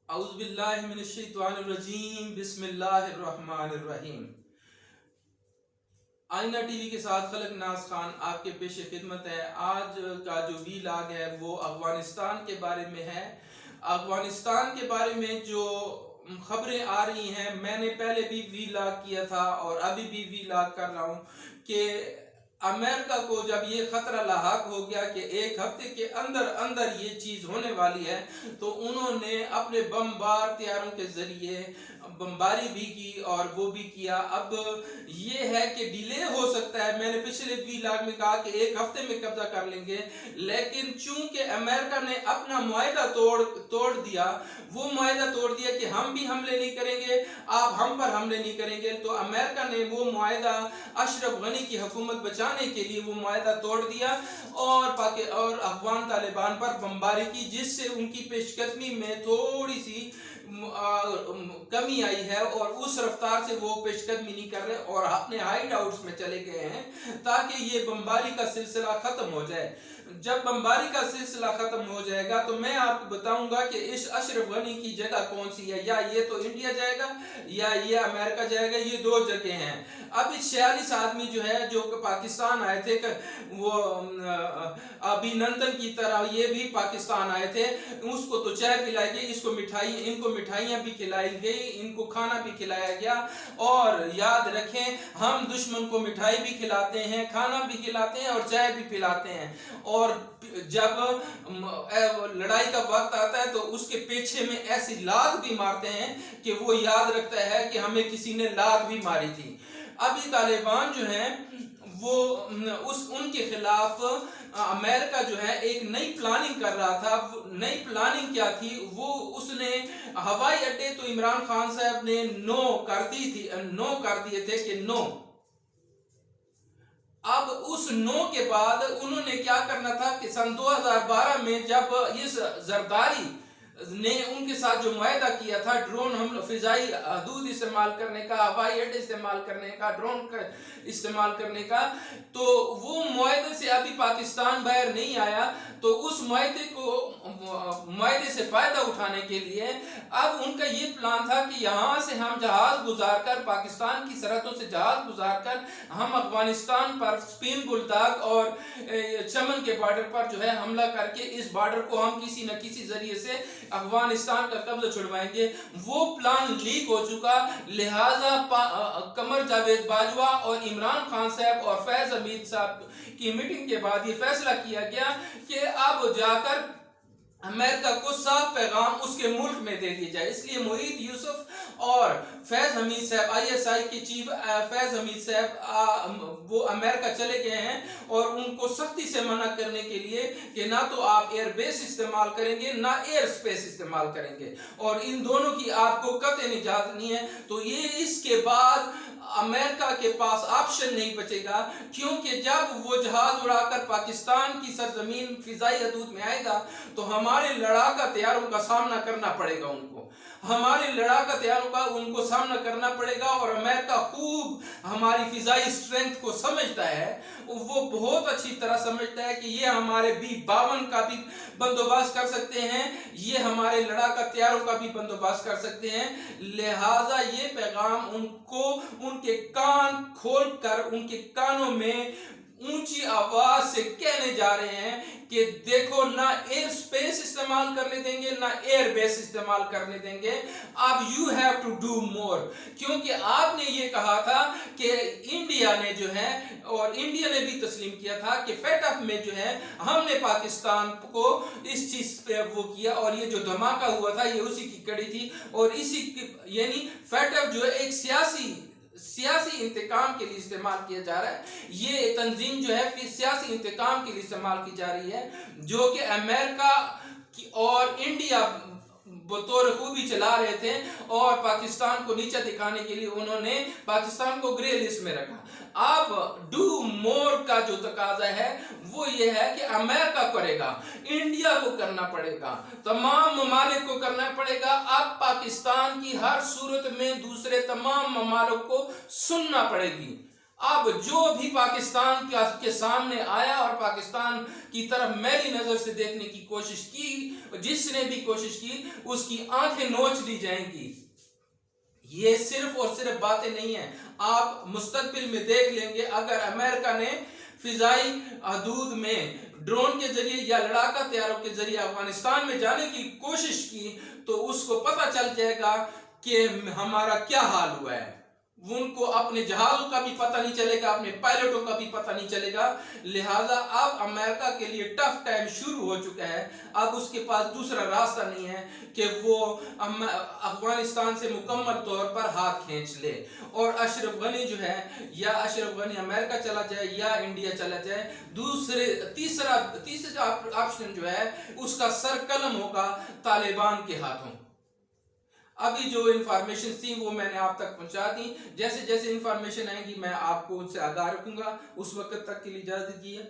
औज़ुबिल्लाहिमिनश्शैतानिर्रजीम बिस्मिल्लाहिर्रहमानिर्रहीम। आईना टीवी के साथ खलक नाज खान आपके पेश खिदमत है। आज का जो वीलॉग है वो अफगानिस्तान के बारे में है। अफगानिस्तान के बारे में जो खबरें आ रही हैं, मैंने पहले भी वीलॉग किया था और अभी भी वीलॉग कर रहा हूँ कि अमेरिका को जब ये खतरा लाहक हो गया कि एक हफ्ते के अंदर अंदर ये चीज होने वाली है, तो उन्होंने अपने बमबार तैयारों के जरिए बमबारी भी की और वो भी किया। अब ये है कि डिले हो सकता है। मैंने पिछले वीलॉग में कहा कि एक हफ्ते में कब्जा कर लेंगे, लेकिन चूंकि अमेरिका ने अपना मुआहदा तोड़ दिया, वो मुआहदा तोड़ दिया कि हम भी हमले नहीं करेंगे, आप हम पर हमले नहीं करेंगे, तो अमेरिका ने वो मुआहदा अशरफ गनी की हुकूमत बचाने के लिए वो मुआहदा तोड़ दिया और अफगान तालिबान पर बमबारी की, जिससे उनकी पेशकदमी में थोड़ी सी कमी आई है और उस रफ्तार से वो पेशकदमी नहीं कर रहे और अपने हाइड आउट्स में चले गए हैं ताकि ये बमबारी का सिलसिला खत्म हो जाए। जब बमबारी का सिलसिला खत्म हो जाएगा तो मैं आपको बताऊंगा कि इस अशरफ गनी की जगह कौन सी है। या ये तो इंडिया जाएगा या ये अमेरिका जाएगा, ये दो जगह हैं। अभी 46 आदमी जो है जो पाकिस्तान आए थे, वो अभिनंदन की तरह ये भी पाकिस्तान आए थे, उसको तो चाय पिलाई गई, इनको मिठाइयां भी खिलाई गई, इनको खाना भी खिलाया गया। और याद रखें, हम दुश्मन को मिठाई भी खिलाते हैं, खाना भी खिलाते हैं और चाय भी पिलाते हैं, और जब लड़ाई का वक्त आता है तो उसके पीछे में ऐसी लात भी मारते हैं कि वो याद रखता है कि हमें किसी ने लात भी मारी थी। अभी तालिबान जो है वो उनके खिलाफ अमेरिका जो है एक नई प्लानिंग कर रहा था। नई प्लानिंग क्या थी? वो उसने हवाई अड्डे तो इमरान खान साहब ने नो कर दिए थे कि नो। अब उस नो के बाद उन्होंने क्या करना था कि सन 2012 में जब इस जरदारी ने उनके साथ जो मुआहदा किया था, ड्रोन हम फिजाई हदूद इस्तेमाल करने का, हवाई अड्डे इस्तेमाल करने का, ड्रोन का इस्तेमाल करने का, तो वो मुआहदे से अभी पाकिस्तान बाहर नहीं आया। तो उस मुआहदे से फायदा उठाने के लिए अब उनका ये प्लान था कि यहाँ से हम जहाज गुजार कर, पाकिस्तान की सरहदों से जहाज गुजार कर हम अफगानिस्तान पर स्पिन बुलदाग और चमन के बॉर्डर पर जो है हमला करके इस बॉर्डर को हम किसी न किसी जरिए से अफगानिस्तान का कब्जा छुड़वाएंगे। वो प्लान लीक हो चुका, लिहाजा कमर जावेद बाजवा और इमरान खान साहब और फैज हमीद साहब की मीटिंग के बाद ये फैसला किया गया कि अब जाकर अमेरिका को साफ पैगाम उसके मुल्क में दे दिया जाए। इसलिए मोहित यूसुफ और फैज हमीद साहब, ISI के चीफ फैज हमीद साहब, वो अमेरिका चले गए हैं और उनको सख्ती से मना करने के लिए कि ना तो आप एयर बेस इस्तेमाल करेंगे ना एयर स्पेस इस्तेमाल करेंगे, और इन दोनों की आपको कतई इजाजत नहीं है। तो ये इसके बाद अमेरिका के पास ऑप्शन नहीं बचेगा, क्योंकि जब वो जहाज उड़ाकर पाकिस्तान की सरजमीन फिजाई हदूद में आएगा तो हमारे लड़ाका तैयारों का सामना करना पड़ेगा उनको सामना करना पड़ेगा। और अमेरिका खूब हमारी फिजाई स्ट्रेंथ को समझता है, वो बहुत अच्छी तरह समझता है कि ये हमारे B-52 का भी बंदोबस्त कर सकते हैं, ये हमारे लड़ाका तैयारों का भी बंदोबस्त कर सकते हैं। लिहाजा ये पैगाम उनको उनके कान खोल कर उनके कानों में ऊंची आवाज से कहने जा रहे हैं कि देखो, ना एयर स्पेस इस्तेमाल करने देंगे ना एयर बेस इस्तेमाल करने देंगे। अब you have to do more, क्योंकि आपने ये कहा था कि इंडिया ने जो है, और इंडिया ने भी तस्लीम किया था कि FATF में जो है हमने पाकिस्तान को इस चीज पे वो किया, और ये जो धमाका हुआ था ये उसी की कड़ी थी। और इसी यानी FATF जो है एक सियासी इंतकाम के लिए इस्तेमाल किया जा रहा है। ये तंजीम जो है फिर सियासी इंतकाम के लिए इस्तेमाल की जा रही है, जो कि अमेरिका की और इंडिया बतौर खूबी चला रहे थे, और पाकिस्तान को नीचा दिखाने के लिए उन्होंने पाकिस्तान को ग्रे लिस्ट में रखा। अब डू मोर का जो तकाजा है वो ये है कि अमेरिका करेगा, इंडिया को करना पड़ेगा, तमाम ममालिक को करना पड़ेगा। अब पाकिस्तान की हर सूरत में दूसरे तमाम ममालिक को सुनना पड़ेगी। अब जो भी पाकिस्तान के सामने आया और पाकिस्तान की तरफ मैली नजर से देखने की कोशिश की, जिसने भी कोशिश की उसकी आंखें नोच ली जाएंगी। ये सिर्फ और सिर्फ बातें नहीं है, आप मुस्तकबिल में देख लेंगे अगर अमेरिका ने फिजाई हदूद में ड्रोन के जरिए या लड़ाका तैयारों के जरिए अफगानिस्तान में जाने की कोशिश की तो उसको पता चल जाएगा कि हमारा क्या हाल हुआ है। उनको अपने जहाजों का भी पता नहीं चलेगा, अपने पायलटों का भी पता नहीं चलेगा। लिहाजा अब अमेरिका के लिए टफ टाइम शुरू हो चुका है। अब उसके पास दूसरा रास्ता नहीं है कि वो अफगानिस्तान से मुकम्मल तौर पर हाथ खींच ले और अशरफ गनी जो है, या अशरफ गनी अमेरिका चला जाए या इंडिया चला जाए। तीसरा ऑप्शन जो है उसका सरकलम होगा तालिबान के हाथों। अभी जो इंफॉर्मेशन थी वो मैंने आप तक पहुंचा दी। जैसे जैसे इंफॉर्मेशन आएगी मैं आपको उनसे आगाह रखूंगा। उस वक्त तक के लिए इजाजत दीजिए।